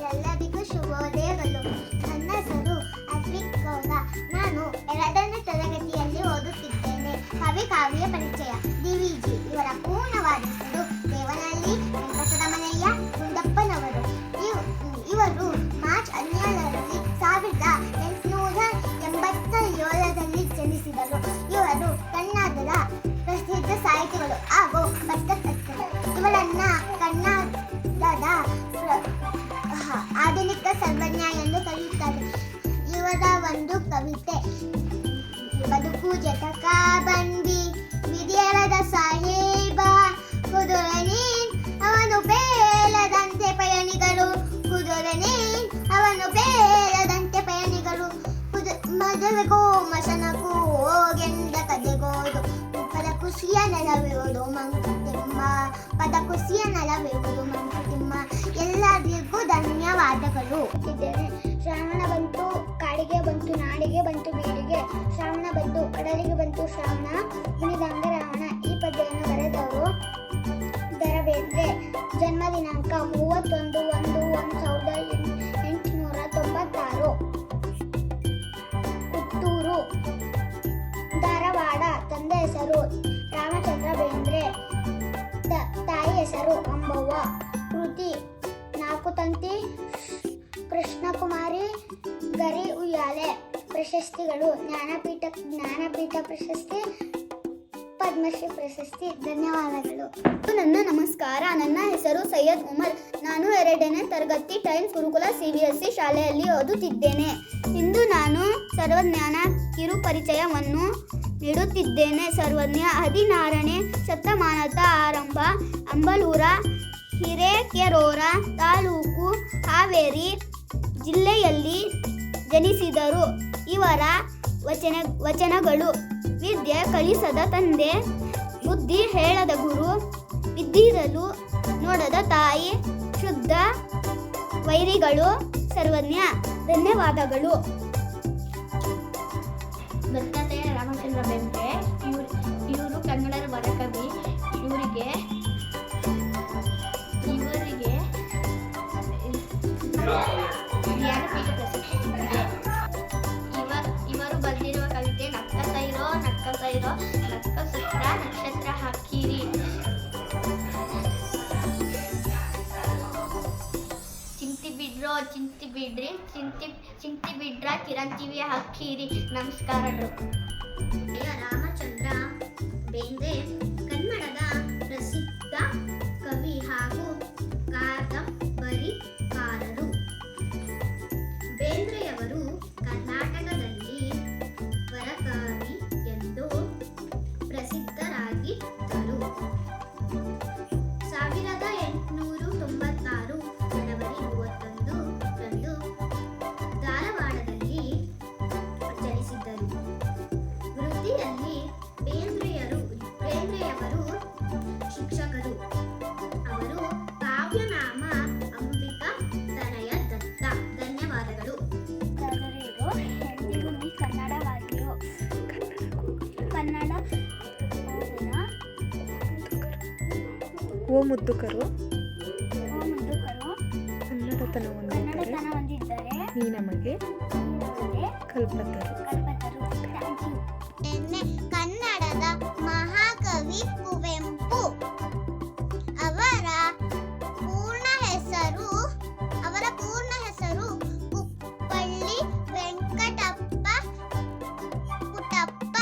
ಎಲ್ಲರಿಗೂ ಶುಭೋದಯಗಳು. ನನ್ನ ಹೆಸರು ಅಶ್ವಿಕ್ ಗೌಡ. ನಾನು 2ನೇ ತರಗತಿಯಲ್ಲಿ ಓದುತ್ತಿದ್ದೇನೆ. ಕವಿ ಕಾವ್ಯ ಪರಿಚಯ. ಡಿವಿಜಿ. ಇವರ ಪೂರ್ಣವಾದ ಹೆಸರು ದೇವನಹಳ್ಳಿ ವೆಂಕಟರಮಣಯ್ಯ ಗುಂಡಪ್ಪನವರು. ಇವರು ಮಾರ್ಚ್ 17ರಲ್ಲಿ 1887ರಲ್ಲಿ ಜನಿಸಿದರು. ಇವರು ಕನ್ನಡದ ಪ್ರಸಿದ್ಧ ಸಾಹಿತಿಗಳು ಹಾಗೂ ಪತ್ರಕರ್ತರು. ಇವರನ್ನ ಕನ್ನಡದ ಆಧುನಿಕ ಸರ್ವಜ್ಞ ಎಂದು ಕರೆಯುತ್ತಾರೆ. ಇವರ ಒಂದು ಕವಿತೆ, ಬದುಕು ಜಟಕ ಬಂದಿ ವಿಧಿಯರದ ಸಾಹೇಬ, ಕುದುರೆ ನೀನ್ ಅವನು ಬೇಲದಂತೆ ಪಯಣಿಗಳು, ಕುದುರೆ ನೀನ್ ಅವನು ಬೇಲದಂತೆ ಪಯಣಿಗಳು, ಮದುವೆಗೋ ಮಸನಕ್ಕೂ ಹೋಗೆಂದ ಕದೆಗೋದು, ಪದ ಖುಷಿಯ ನೆಲವಿರುವುದು ಮಂಕುತಿಮ್ಮ, ಪದ ಖುಷಿಯ ನೆಲವಿರುವುದು ಮಂಕುತಿಮ್ಮ. ಎಲ್ಲರಿಗೂ ಧನ್ಯವಾದಗಳು. ಶ್ರಾವಣ ಬಂತು ಕಾಡಿಗೆ ಬಂತು ನಾಡಿಗೆ ಬಂತು ಬೀಡಿಗೆ, ಶ್ರಾವಣ ಬಂತು ಕಡಲಿಗೆ ಬಂತು ಶ್ರಾವಣ, ಮುನಿದಂಗ ರಾವಣ. ಈ ಪದ್ಯವನ್ನು ಬರೆದವರು ದ.ರಾ ಬೇಂದ್ರೆ. ಜನ್ಮ ದಿನಾಂಕ 31/1/1896. ಪುತ್ತೂರು, ಧಾರವಾಡ. ತಂದೆ ಹೆಸರು ರಾಮಚಂದ್ರ ಬೇಂದ್ರೆ, ತಾಯಿ ಹೆಸರು ಅಂಬವ್ವ. ಕೃತಿ 4 ತಂತಿ, ಕೃಷ್ಣಕುಮಾರಿ, ಗರಿ ಉಯ್ಯಾಲೆ. ಪ್ರಶಸ್ತಿಗಳು: ಜ್ಞಾನಪೀಠ ಪ್ರಶಸ್ತಿ, ಪದ್ಮಶ್ರೀ ಪ್ರಶಸ್ತಿ. ಧನ್ಯವಾದಗಳು. ನನ್ನ ನಮಸ್ಕಾರ. ನನ್ನ ಹೆಸರು ಸೈಯದ್ ಉಮರ್. ನಾನು 2ನೇ ತರಗತಿ ಟೈಮ್ಸ್ ಗುರುಕುಲ CBSE ಶಾಲೆಯಲ್ಲಿ ಓದುತ್ತಿದ್ದೇನೆ. ಇಂದು ನಾನು ಸರ್ವಜ್ಞನ ಕಿರು ಪರಿಚಯವನ್ನು ನೀಡುತ್ತಿದ್ದೇನೆ. ಸರ್ವಜ್ಞ 16ನೇ ಶತಮಾನದ ಆರಂಭ. ಅಂಬಲೂರ, ಹಿರೇಕೆರೂರ ತಾಲೂಕು, ಹಾವೇರಿ ಜಿಲ್ಲೆಯಲ್ಲಿ ಜನಿಸಿದರು. ಇವರ ವಚನಗಳು: ವಿದ್ಯೆ ಕಲಿಸದ ತಂದೆ, ಬುದ್ಧಿ ಹೇಳದ ಗುರು, ವಿದ್ಯಿರಲು ನೋಡದ ತಾಯಿ, ಶುದ್ಧ ವೈರಿಗಳು. ಸರ್ವಜ್ಞ. ಧನ್ಯವಾದಗಳು. ದತ್ತಾತ್ರೇಯ ರಾಮಚಂದ್ರ ಬೇಂದ್ರೆ ಇವರು ಕನ್ನಡದ ವರಕವಿ. ಇವರಿಗೆ ಜ್ಞಾನಪೀಠ ಪ್ರಶಸ್ತಿ ಇದೆ. ಇವರು ಬರೆದಿರುವ ಕವಿತೆ ನಕ್ಕ ಸೈರೋ ನಕ್ಕ ಸುತ್ತ ನಕ್ಷತ್ರ ಹಾಕಿರಿ, ಚಿಂತಿ ಬಿಡ್ರಿ ಚಿಂತಿ ಬಿಡ್ರ ಚಿರಂಜೀವಿ ಹಾಕಿರಿ. ನಮಸ್ಕಾರಗಳು. ರಾಮಚಂದ್ರ ಬೇಂದ್ರೆ ಕನ್ನಡದ ಪ್ರಸಿದ್ಧ ಕವಿ ಹಾಗೂ ಕಾದಂಬರಿಕಾರರು. ಬೇಂದ್ರೆಯವರು ಕರ್ನಾಟಕದಲ್ಲಿ ವರಕವಿ ಎಂದು ಪ್ರಸಿದ್ಧರಾಗಿದ್ದರು. 1896 ಜನವರಿ 31ರಂದು ಧಾರವಾಡದಲ್ಲಿ ಜನಿಸಿದ್ದರು. ವೃತ್ತಿಯಲ್ಲಿ ಬೇಂದ್ರೆಯವರು ಶಿಕ್ಷಕರು. ಅವರು ಕಾವ್ಯನಾಮ ಅಂಬಿಕಾ ತನಯ ದತ್ತ. ಧನ್ಯವಾದಗಳು. ಕನ್ನಡವಾಗಿರೋ ಕನ್ನಡ ಓ ಮುದ್ದುಕರು ಕನ್ನಡತನ ಹೊಂದಿದ್ದರೆ ನೀ ನಮಗೆ ಕಲ್ಪತರು. ಕನ್ನಡದ ಮಹಾಕವಿ ಕುವೆಂಪು. ಅವರ ಪೂರ್ಣ ಹೆಸರು ಕುಪ್ಪಳ್ಳಿ ವೆಂಕಟಪ್ಪ ಪುಟ್ಟಪ್ಪ.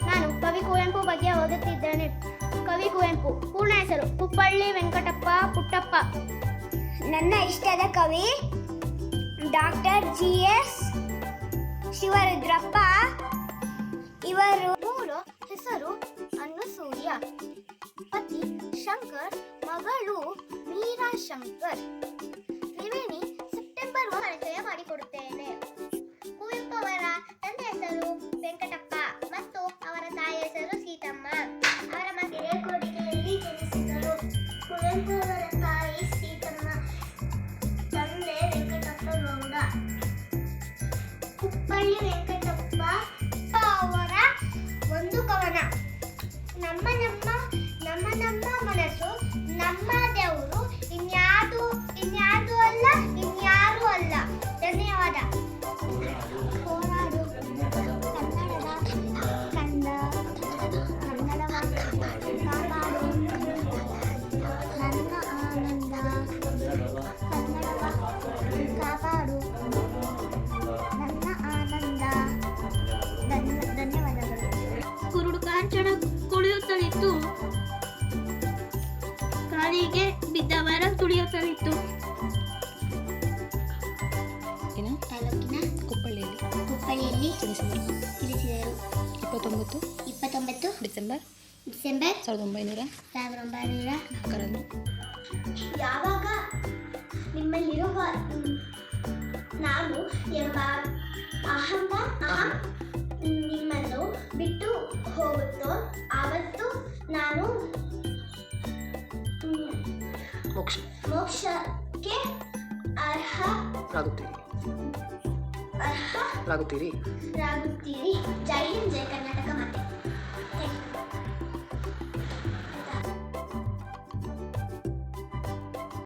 ನಾನು ಕವಿ ಕುವೆಂಪು ಬಗ್ಗೆ ಓದುತ್ತಿದ್ದೇನೆ. ಕವಿ ಕುವೆಂಪು ಪೂರ್ಣ ಹೆಸರು ಕುಪ್ಪಳ್ಳಿ ವೆಂಕಟಪ್ಪ ಪುಟ್ಟಪ್ಪ. ನನ್ನ ಇಷ್ಟದ ಕವಿ ಡಾಕ್ಟರ್ GS ಶಿವರುದ್ರಪ್ಪ. ಇವರ ಮೂಲ ಹೆಸರು ಅನ್ನಸೂಯ. ಪತಿ ಶಂಕರ್, ಮಗಳು ಮೀರಾ ಶಂಕರ್. ತ್ರಿವೇಣಿ ಸೆಪ್ಟೆಂಬರ್ ಪರಿಚಯ ಮಾಡಿಕೊಡುತ್ತೇನೆ. ಕುವೆಂಪು ಅವರ ತಂದೆ ಹೆಸರು ವೆಂಕಟಪ್ಪ ಮತ್ತು ಅವರ ತಾಯಿ ಹೆಸರು ಸೀತಮ್ಮ. ಅವರ ಮನೆಯ ಕೊಡುಗೆಯಲ್ಲಿ ಜನಿಸಿದರು. ಕುವೆಂಪು ಅವರ ತಾಯಿ ಸೀತಮ್ಮ, ತಂದೆ ವೆಂಕಟಪ್ಪ ಗೌಡ. ಕುಪ್ಪಳ್ಳಿ ವೆಂಕಟಪ್ಪ ಅವರ ಒಂದು ಕವನ. ನಮ್ಮ ಮನಸ್ಸು ನಮ್ಮ ದೇವರು ಇನ್ಯಾರು ಅಲ್ಲ. ಧನ್ಯವಾದ. ಹೋರಾಡು ಕನ್ನಡದ ಕನ್ನಡವ ಕಾಪಾಡು ನನ್ನ ಆನಂದ ಕನ್ನಡವ ಕಾಪಾಡು ನನ್ನ ಆನಂದ. ಧನ್ಯವಾದಗಳು. ಕುರುಡು ಕಾಂಚನ ಕುಳಿಯುತ್ತಲಿತ್ತು, ಕಾಲಿಗೆ ಬಿದ್ದವರ ತುಳಿಯುತ್ತಲಿತ್ತು. ಏನು ತಾಲೂಕಿನ ಕುಪ್ಪಳ್ಳಿಯಲ್ಲಿ ಜನಿಸಿದರು. 29 ಡಿಸೆಂಬರ್ 1904 ಯಾವಾಗ ನಿಮ್ಮಲ್ಲಿರುವ ನಾನು ಎಂಬ ಅಹಂ ನಿಮ್ಮನ್ನು ಬಿಟ್ಟು ಹೋಗುತ್ತೋ ಆವತ್ತು ನಾನು ಮೋಕ್ಷಕ್ಕೆ ಅರ್ಹರಾಗುತ್ತೀರಿ. ಜೈ ಹಿಂದ್, ಜೈ ಕರ್ನಾಟಕ.